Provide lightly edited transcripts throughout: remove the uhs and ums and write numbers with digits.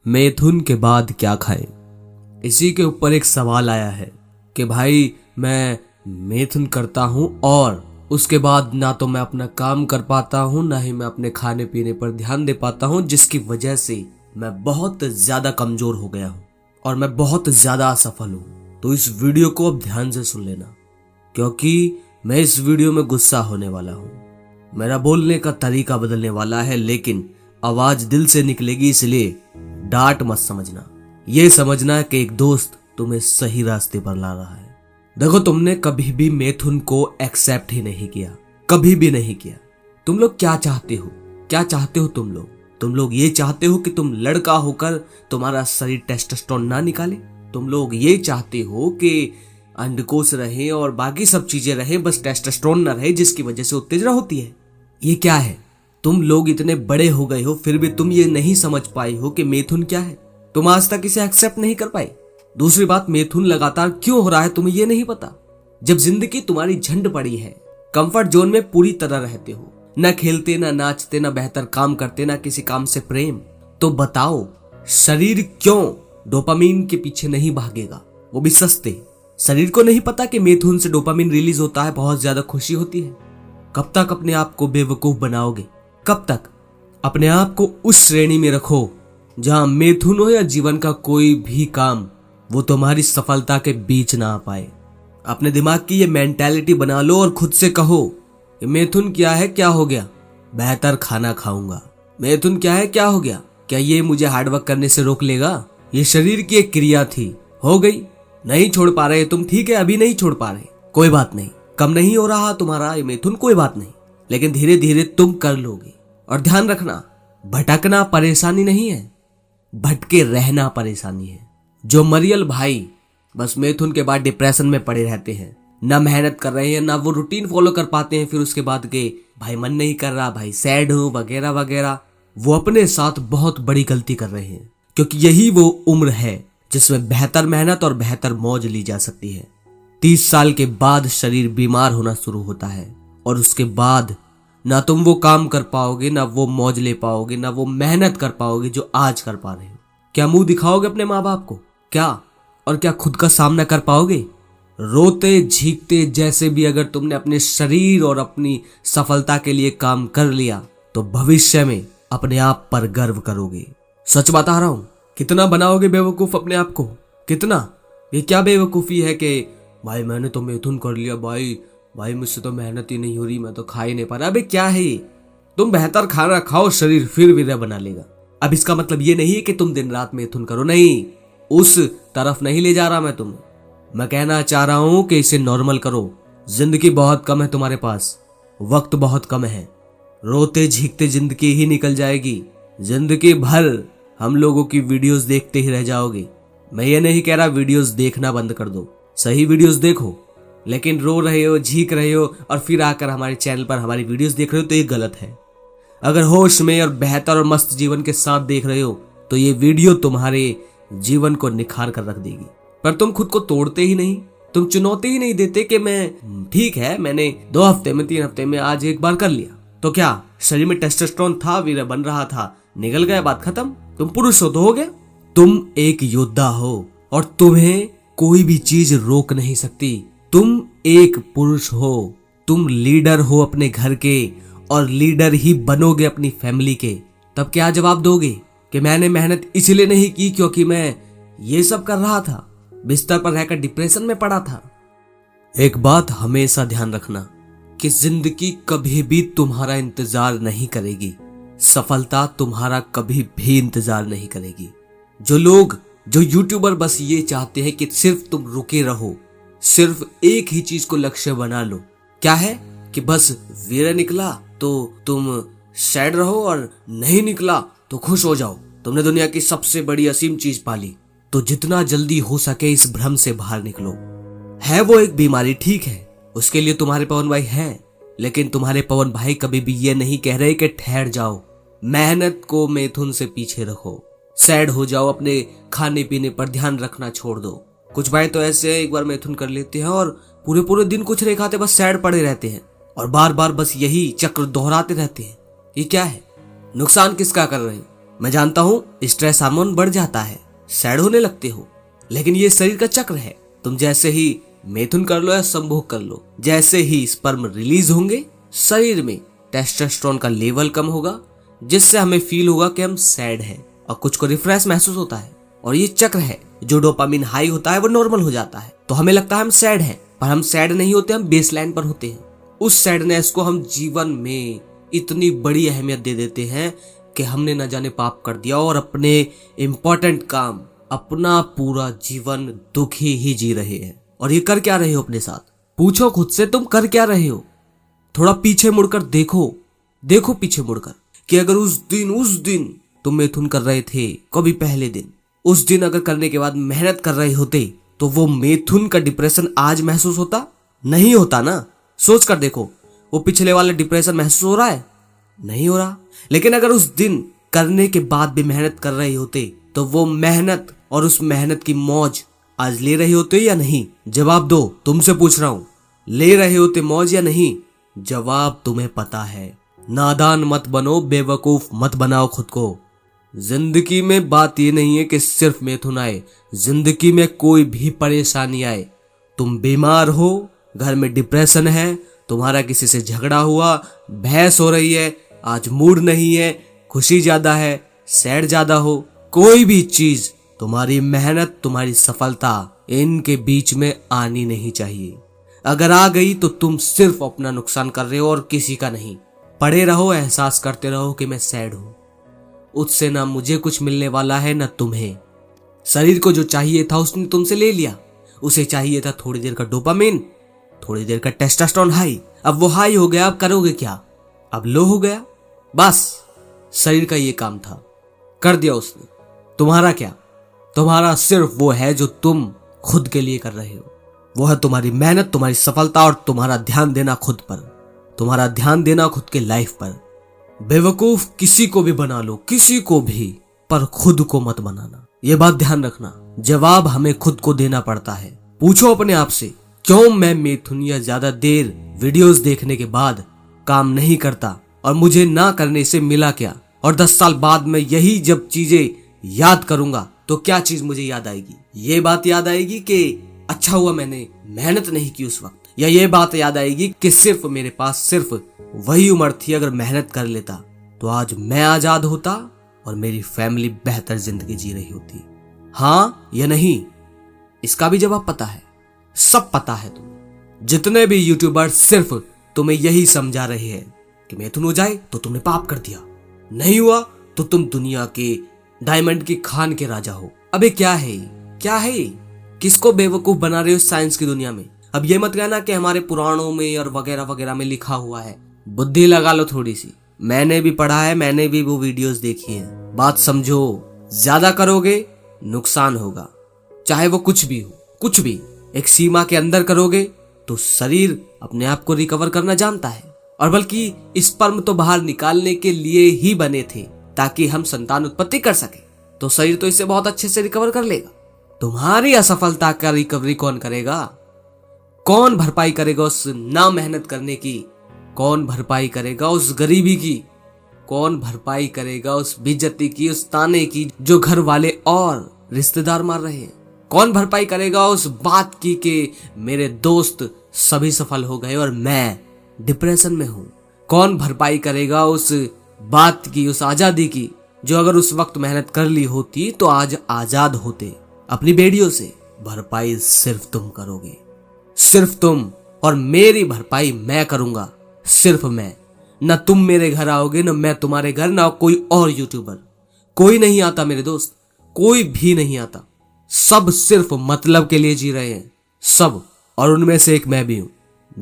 मैथुन के बाद क्या खाएं। इसी के ऊपर एक सवाल आया है कि भाई मैं मैथुन करता हूं और उसके बाद ना तो मैं अपना काम कर पाता हूं ना ही मैं अपने खाने पीने पर ध्यान दे पाता हूं, जिसकी वजह से मैं बहुत ज्यादा कमजोर हो गया हूं और मैं बहुत ज्यादा असफल हूं। तो इस वीडियो को अब ध्यान से सुन लेना, क्योंकि मैं इस वीडियो में गुस्सा होने वाला हूं। मेरा बोलने का तरीका बदलने वाला है, लेकिन आवाज दिल से निकलेगी, इसलिए डांट मत समझना। ये समझना कि एक दोस्त तुम्हें सही रास्ते पर ला रहा है। देखो, तुमने कभी भी मैथुन को एक्सेप्ट ही नहीं किया, कभी भी नहीं किया। तुम लोग क्या चाहते हो? क्या चाहते हो तुम लोग ये चाहते हो कि तुम लड़का होकर तुम्हारा शरीर टेस्टोस्टेरोन ना निकाले। तुम लोग ये चाहते हो कि अंडकोश रहे और बाकी सब चीजें रहे, बस टेस्टोस्टेरोन ना रहे, जिसकी वजह से उत्तेजना होती है। ये क्या है? तुम लोग इतने बड़े हो गए हो, फिर भी तुम ये नहीं समझ पाए हो कि मैथुन क्या है। तुम आज तक इसे एक्सेप्ट नहीं कर पाए। दूसरी बात, मैथुन लगातार क्यों हो रहा है तुम्हें ये नहीं पता। जब जिंदगी तुम्हारी झंड पड़ी है, कंफर्ट जोन में पूरी तरह रहते हो, न खेलते, न नाचते, न बेहतर काम करते, न किसी काम से प्रेम, तो बताओ शरीर क्यों डोपामीन के पीछे नहीं भागेगा, वो भी सस्ते। शरीर को नहीं पता कि मैथुन से डोपामीन रिलीज होता है, बहुत ज्यादा खुशी होती है। कब तक अपने आप को बेवकूफ बनाओगे? कब तक? अपने आप को उस श्रेणी में रखो जहां मैथुन हो या जीवन का कोई भी काम, वो तुम्हारी सफलता के बीच ना आ पाए। अपने दिमाग की ये मेंटालिटी बना लो और खुद से कहो कि मैथुन क्या है, क्या हो गया? बेहतर खाना खाऊंगा। मैथुन क्या है, क्या हो गया? क्या ये मुझे हार्डवर्क करने से रोक लेगा? ये शरीर की एक क्रिया थी, हो गई। नहीं छोड़ पा रहे तुम, ठीक है, अभी नहीं छोड़ पा रहे, कोई बात नहीं। कम नहीं हो रहा तुम्हारा ये मैथुन, कोई बात नहीं, लेकिन धीरे धीरे तुम कर लोगे। और ध्यान रखना, भटकना परेशानी नहीं है, भटके रहना परेशानी है। जो मरियल भाई बस मैथुन के बाद डिप्रेशन में पड़े रहते हैं, ना मेहनत कर रहे हैं, ना वो रूटीन फॉलो कर पाते हैं, फिर उसके बाद के भाई मन नहीं कर रहा, भाई सैड हूं वगैरह वगैरह, वो अपने साथ बहुत बड़ी गलती कर रहे हैं। क्योंकि यही वो उम्र है जिसमें बेहतर मेहनत और बेहतर मौज ली जा सकती है। 30 साल के बाद शरीर बीमार होना शुरू होता है और उसके बाद ना तुम वो काम कर पाओगे, ना वो मौज ले पाओगे, ना वो मेहनत कर पाओगे जो आज कर पा रहे हो। क्या मुंह दिखाओगे अपने माँ बाप को? क्या? और क्या खुद का सामना कर पाओगे? रोते झीकते जैसे भी अगर तुमने अपने शरीर और अपनी सफलता के लिए काम कर लिया, तो भविष्य में अपने आप पर गर्व करोगे। सच बता रहा हूं। कितना बनाओगे बेवकूफ अपने आप को? कितना? ये क्या बेवकूफी है कि भाई मैंने तो मैथुन कर लिया, भाई मुझसे तो मेहनत ही नहीं हो रही, मैं तो खा ही नहीं पा रहा। अबे क्या है ये? तुम बेहतर खाना खाओ, शरीर फिर वीर्य बना लेगा। अब इसका मतलब ये नहीं है कि तुम दिन रात मैथुन करो, नहीं, उस तरफ नहीं ले जा रहा मैं तुम्हें। मैं कहना चाह रहा हूं कि इसे नॉर्मल करो। जिंदगी बहुत कम है तुम्हारे पास, वक्त बहुत कम है। रोते झीकते जिंदगी ही निकल जाएगी। जिंदगी भर हम लोगों की वीडियोस देखते ही रह जाओगे। मैं ये नहीं कह रहा वीडियोस देखना बंद कर दो, सही वीडियोस देखो, लेकिन रो रहे हो, झीक रहे हो और फिर आकर हमारे चैनल पर हमारी वीडियोस देख रहे हो तो ये गलत है। अगर होश में और बेहतर और मस्त जीवन के साथ देख रहे हो तो ये वीडियो तुम्हारे जीवन को निखार कर रख देगी। पर तुम खुद को तोड़ते ही नहीं, तुम चुनौती ही नहीं देते कि मैं ठीक है, मैंने 2 हफ्ते में 3 हफ्ते में आज एक बार कर लिया, तो क्या शरीर में टेस्टोस्टेरोन था, वीर्य बन रहा था, निकल गया, बात खत्म। तुम पुरुष हो तो हो गया। तुम एक योद्धा हो और तुम्हें कोई भी चीज रोक नहीं सकती। तुम एक पुरुष हो, तुम लीडर हो अपने घर के और लीडर ही बनोगे अपनी फैमिली के। तब क्या जवाब दोगे कि मैंने मेहनत इसलिए नहीं की क्योंकि मैं ये सब कर रहा था, बिस्तर पर रहकर डिप्रेशन में पड़ा था? एक बात हमेशा ध्यान रखना कि जिंदगी कभी भी तुम्हारा इंतजार नहीं करेगी, सफलता तुम्हारा कभी भी इंतजार नहीं करेगी। जो यूट्यूबर बस ये चाहते हैं कि सिर्फ तुम रुके रहो, सिर्फ एक ही चीज को लक्ष्य बना लो। क्या है? कि बस वीर्य निकला तो तुम सैड रहो और नहीं निकला तो खुश हो जाओ। तुमने दुनिया की सबसे बड़ी असीम चीज पाली, तो जितना जल्दी हो सके इस भ्रम से बाहर निकलो। है वो एक बीमारी, ठीक है, उसके लिए तुम्हारे पवन भाई हैं, लेकिन तुम्हारे पवन भाई कभी भी ये नहीं कह रहे कि ठहर जाओ, मेहनत को मैथुन से पीछे रखो, सैड हो जाओ, अपने खाने पीने पर ध्यान रखना छोड़ दो। कुछ भाई तो ऐसे एक बार मैथुन कर लेते हैं और पूरे पूरे दिन कुछ नहीं खाते, बस सैड पड़े रहते हैं और बार बार बस यही चक्र दोहराते रहते हैं। ये क्या है? नुकसान किसका कर रहे हैं? मैं जानता हूँ स्ट्रेस हार्मोन बढ़ जाता है, सैड होने लगते हो, लेकिन ये शरीर का चक्र है। तुम जैसे ही मैथुन कर लो या संभोग कर लो, जैसे ही स्पर्म रिलीज होंगे शरीर में टेस्टोस्टेरोन का लेवल कम होगा, जिससे हमें फील होगा कि हम सैड हैं और कुछ को रिफ्रेश महसूस होता है। और ये चक्र है, जो डोपामिन हाई होता है वो नॉर्मल हो जाता है, तो हमें लगता है हम सैड हैं, पर हम सैड नहीं होते, हम बेसलाइन पर होते हैं। उस सैडनेस को हम जीवन में इतनी बड़ी अहमियत दे देते हैं कि हमने न जाने पाप कर दिया और अपने इम्पोर्टेंट काम, अपना पूरा जीवन दुखी ही जी रहे हैं। और ये कर क्या रहे हो अपने साथ? पूछो खुद से, तुम कर क्या रहे हो? थोड़ा पीछे मुड़कर देखो पीछे मुड़कर कि अगर उस दिन तुम मैथुन कर रहे थे, कभी पहले दिन, उस दिन अगर करने के बाद मेहनत कर रहे होते तो वो मैथुन का डिप्रेशन आज महसूस होता? नहीं होता ना। सोच कर देखो, वो पिछले वाला डिप्रेशन महसूस हो रहा है? नहीं हो रहा। लेकिन अगर उस दिन करने के बाद भी मेहनत कर रहे होते तो वो मेहनत और उस मेहनत की मौज आज ले रहे होते या नहीं? जवाब दो, तुमसे पूछ रहा हूं, ले रहे होते मौज या नहीं? जवाब तुम्हें पता है। नादान मत बनो, बेवकूफ मत बनाओ खुद को। जिंदगी में बात ये नहीं है कि सिर्फ मैथुन आए, जिंदगी में कोई भी परेशानी आए, तुम बीमार हो, घर में डिप्रेशन है, तुम्हारा किसी से झगड़ा हुआ, बहस हो रही है, आज मूड नहीं है, खुशी ज्यादा है, सैड ज्यादा हो, कोई भी चीज, तुम्हारी मेहनत, तुम्हारी सफलता, इनके बीच में आनी नहीं चाहिए। अगर आ गई तो तुम सिर्फ अपना नुकसान कर रहे हो और किसी का नहीं। पड़े रहो, एहसास करते रहो कि मैं सैड हूं, उससे ना मुझे कुछ मिलने वाला है ना तुम्हें। शरीर को जो चाहिए था उसने तुमसे ले लिया, उसे चाहिए था थोड़ी देर का डोपामिन, थोड़ी देर का टेस्टोस्टेरोन हाई। अब वो हाई हो गया, अब करोगे क्या? अब लो हो गया, बस शरीर का ये काम था, कर दिया उसने। तुम्हारा क्या? तुम्हारा सिर्फ वो है जो तुम खुद के लिए कर रहे हो, वो है तुम्हारी मेहनत, तुम्हारी सफलता और तुम्हारा ध्यान देना खुद पर, तुम्हारा ध्यान देना खुद के लाइफ पर। बेवकूफ किसी को भी बना लो, किसी को भी, पर खुद को मत बनाना, ये बात ध्यान रखना। जवाब हमें खुद को देना पड़ता है। पूछो अपने आप से, क्यों मैं मैथुन या ज्यादा देर वीडियोस देखने के बाद काम नहीं करता और मुझे ना करने से मिला क्या? और 10 साल बाद मैं यही जब चीजें याद करूंगा तो क्या चीज मुझे याद आएगी? ये बात याद आएगी कि अच्छा हुआ मैंने मेहनत नहीं की उस वक्त, या ये बात याद आएगी कि सिर्फ मेरे पास सिर्फ वही उम्र थी, अगर मेहनत कर लेता तो आज मैं आजाद होता और मेरी फैमिली बेहतर जिंदगी जी रही होती। हाँ या नहीं? इसका भी जवाब पता है, सब पता है तुम्हें। जितने भी यूट्यूबर सिर्फ तुम्हें यही समझा रहे हैं कि मैथुन हो जाए तो तुमने पाप कर दिया, नहीं हुआ तो तुम दुनिया के डायमंड की खान के राजा हो। अबे क्या है, क्या है? किसको बेवकूफ बना रहे हो साइंस की दुनिया में? अब ये मत कहना कि हमारे पुराणों में और वगैरह वगैरह में लिखा हुआ है। बुद्धि लगा लो थोड़ी सी। मैंने भी पढ़ा है, मैंने भी वो वीडियोस देखी है। बात समझो, ज्यादा करोगे नुकसान होगा, चाहे वो कुछ भी हो, कुछ भी। एक सीमा के अंदर करोगे तो शरीर अपने आप को रिकवर करना जानता है, और बल्कि स्पर्म तो बाहर निकालने के लिए ही बने थे ताकि हम संतान उत्पत्ति कर सके, तो शरीर तो इससे बहुत अच्छे से रिकवर कर लेगा। तुम्हारी असफलता का रिकवरी कौन करेगा? कौन भरपाई करेगा उस ना मेहनत करने की? कौन भरपाई करेगा उस गरीबी की? कौन भरपाई करेगा उस बेइज्जती की, उस ताने की जो घर वाले और रिश्तेदार मार रहे हैं? कौन भरपाई करेगा उस बात की कि मेरे दोस्त सभी सफल हो गए और मैं डिप्रेशन में हूं? कौन भरपाई करेगा उस बात की, उस आजादी की, जो अगर उस वक्त मेहनत कर ली होती तो आज आजाद होते अपनी बेड़ियों से? भरपाई सिर्फ तुम करोगे, सिर्फ तुम, और मेरी भरपाई मैं करूंगा, सिर्फ मैं। न तुम मेरे घर आओगे, न मैं तुम्हारे घर, न कोई और यूट्यूबर। कोई नहीं आता मेरे दोस्त, कोई भी नहीं आता। सब सिर्फ मतलब के लिए जी रहे हैं, सब, और उनमें से एक मैं भी हूं।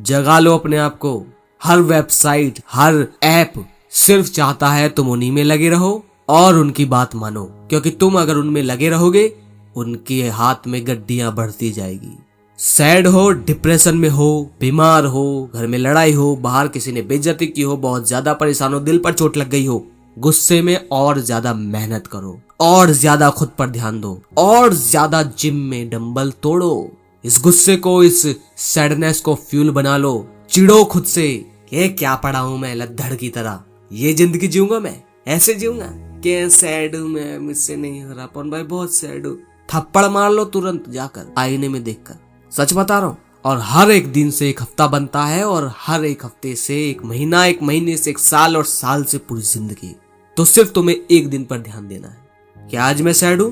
जगा लो अपने आप को। हर वेबसाइट, हर ऐप सिर्फ चाहता है तुम उन्हीं में लगे रहो और उनकी बात मानो, क्योंकि तुम अगर उनमें लगे रहोगे उनके हाथ में गड्डियां बढ़ती जाएगी। सैड हो, डिप्रेशन में हो, बीमार हो, घर में लड़ाई हो, बाहर किसी ने बेइज्जती की हो, बहुत ज्यादा परेशान हो, दिल पर चोट लग गई हो, गुस्से में और ज्यादा मेहनत करो, और ज्यादा खुद पर ध्यान दो, और ज्यादा जिम में डंबल तोड़ो। इस गुस्से को, इस सैडनेस को फ्यूल बना लो। चिढ़ो खुद से कि क्या पड़ा हूं मैं लद्दड़ की तरह, ये जिंदगी जीऊंगा मैं? ऐसे जीऊंगा कि सैड हूं मैं, मुझसे नहीं हो रहा पवन भाई, बहुत सैड हूं। थप्पड़ मार लो तुरंत जाकर आईने में देखकर, सच बता रहा हूं। और हर एक दिन से एक हफ्ता बनता है, और हर एक हफ्ते से एक महीना, एक महीने से एक साल, और साल से पूरी जिंदगी। तो सिर्फ तुम्हें एक दिन पर ध्यान देना है कि आज मैं सैड हूं,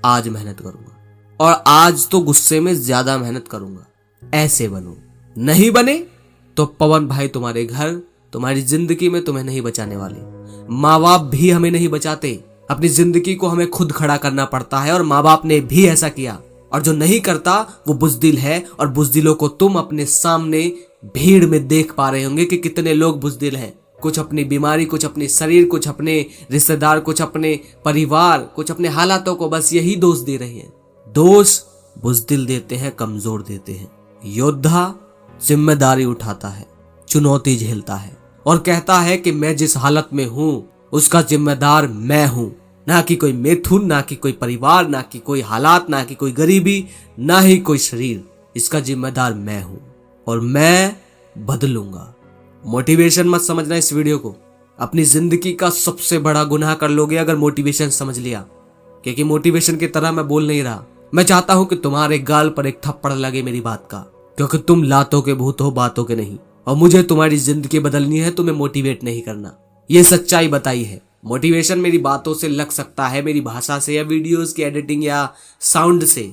आज मेहनत करूंगा, और आज तो गुस्से में ज्यादा मेहनत करूंगा। ऐसे बनो, नहीं बने तो पवन भाई तुम्हारे घर, तुम्हारी जिंदगी में तुम्हें नहीं बचाने वाले। माँ बाप भी हमें नहीं बचाते, अपनी जिंदगी को हमें खुद खड़ा करना पड़ता है, और माँ बाप ने भी ऐसा किया। और जो नहीं करता वो बुजदिल है, और बुजदिलों को तुम अपने सामने भीड़ में देख पा रहे होंगे कि कितने लोग बुजदिल हैं। कुछ अपनी बीमारी, कुछ अपने शरीर, कुछ अपने रिश्तेदार, कुछ अपने परिवार, कुछ अपने हालातों को बस यही दोष दे रहे हैं। दोष बुजदिल देते हैं, कमजोर देते हैं। योद्धा जिम्मेदारी उठाता है, चुनौती झेलता है, और कहता है कि मैं जिस हालत में हूं उसका जिम्मेदार मैं हूं, ना कि कोई मिथुन, ना कि कोई परिवार, ना कि कोई हालात, ना कि कोई गरीबी, ना ही कोई शरीर। इसका जिम्मेदार मैं हूं, और मैं बदलूंगा। मोटिवेशन मत समझना इस वीडियो को, अपनी जिंदगी का सबसे बड़ा गुनाह कर लोगे अगर मोटिवेशन समझ लिया, क्योंकि मोटिवेशन की तरह मैं बोल नहीं रहा। मैं चाहता हूं कि तुम्हारे गाल पर एक थप्पड़ लगे मेरी बात का, क्योंकि तुम लातों के भूत हो, बातों के नहीं। और मुझे तुम्हारी जिंदगी बदलनी है, तुम्हें मोटिवेट नहीं करना। ये सच्चाई बताई है। मोटिवेशन मेरी बातों से लग सकता है, मेरी भाषा से, या वीडियोस की एडिटिंग या साउंड से,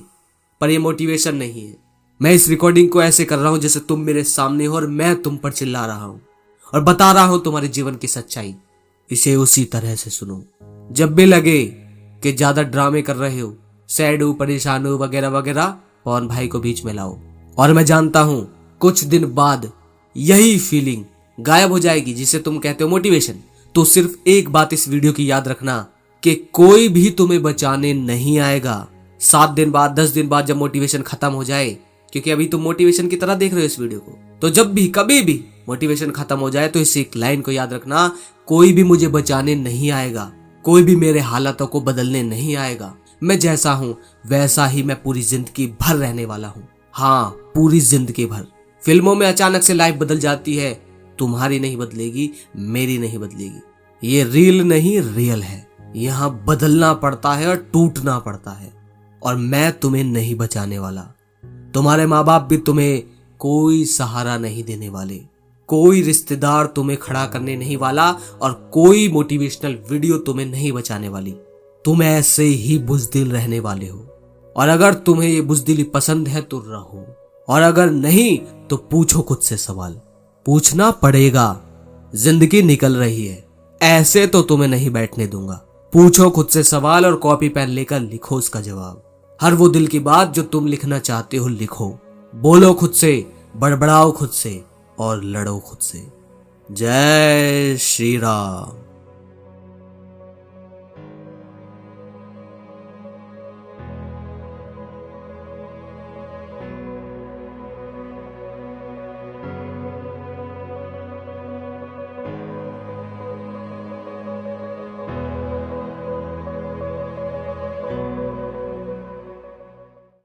पर ये मोटिवेशन नहीं है। मैं इस रिकॉर्डिंग को ऐसे कर रहा हूं जैसे तुम मेरे सामने हो, और मैं तुम पर चिल्ला रहा हूं और बता रहा हूं तुम्हारे जीवन की सच्चाई। इसे उसी तरह से सुनो। जब भी लगे कि ज्यादा ड्रामे कर रहे हो, सैड हो, परेशान हो, वगैरह वगैरह, पवन भाई को बीच में लाओ। और मैं जानता हूं कुछ दिन बाद यही फीलिंग गायब हो जाएगी जिसे तुम कहते हो मोटिवेशन। तो सिर्फ एक बात इस वीडियो की याद रखना कि कोई भी तुम्हें बचाने नहीं आएगा। 7 दिन बाद, 10 दिन बाद जब मोटिवेशन खत्म हो जाए, क्योंकि अभी तुम मोटिवेशन की तरह देख रहे हो इस वीडियो को, तो जब भी कभी भी मोटिवेशन खत्म हो जाए तो इस एक लाइन को याद रखना, कोई भी मुझे बचाने नहीं आएगा, कोई भी मेरे हालातों को बदलने नहीं आएगा। मैं जैसा हूं वैसा ही मैं पूरी जिंदगी भर रहने वाला हूं। हाँ, पूरी जिंदगी भर। फिल्मों में अचानक से लाइफ बदल जाती है, तुम्हारी नहीं बदलेगी, मेरी नहीं बदलेगी। ये रील नहीं, रियल है। यहाँ बदलना पड़ता है और टूटना पड़ता है, और मैं तुम्हें नहीं बचाने वाला। तुम्हारे माँ बाप भी तुम्हें कोई सहारा नहीं देने वाले, कोई रिश्तेदार तुम्हें खड़ा करने नहीं वाला, और कोई मोटिवेशनल वीडियो तुम्हें नहीं बचाने वाली। तुम ऐसे ही बुजदिल रहने वाले हो, और अगर तुम्हें ये बुजदिली पसंद है तो रहो, और अगर नहीं तो पूछो खुद से सवाल। पूछना पड़ेगा, जिंदगी निकल रही है, ऐसे तो तुम्हें नहीं बैठने दूंगा। पूछो खुद से सवाल, और कॉपी पेन लेकर लिखो उसका जवाब। हर वो दिल की बात जो तुम लिखना चाहते हो लिखो, बोलो खुद से, बड़बड़ाओ खुद से, और लड़ो खुद से। जय श्री राम।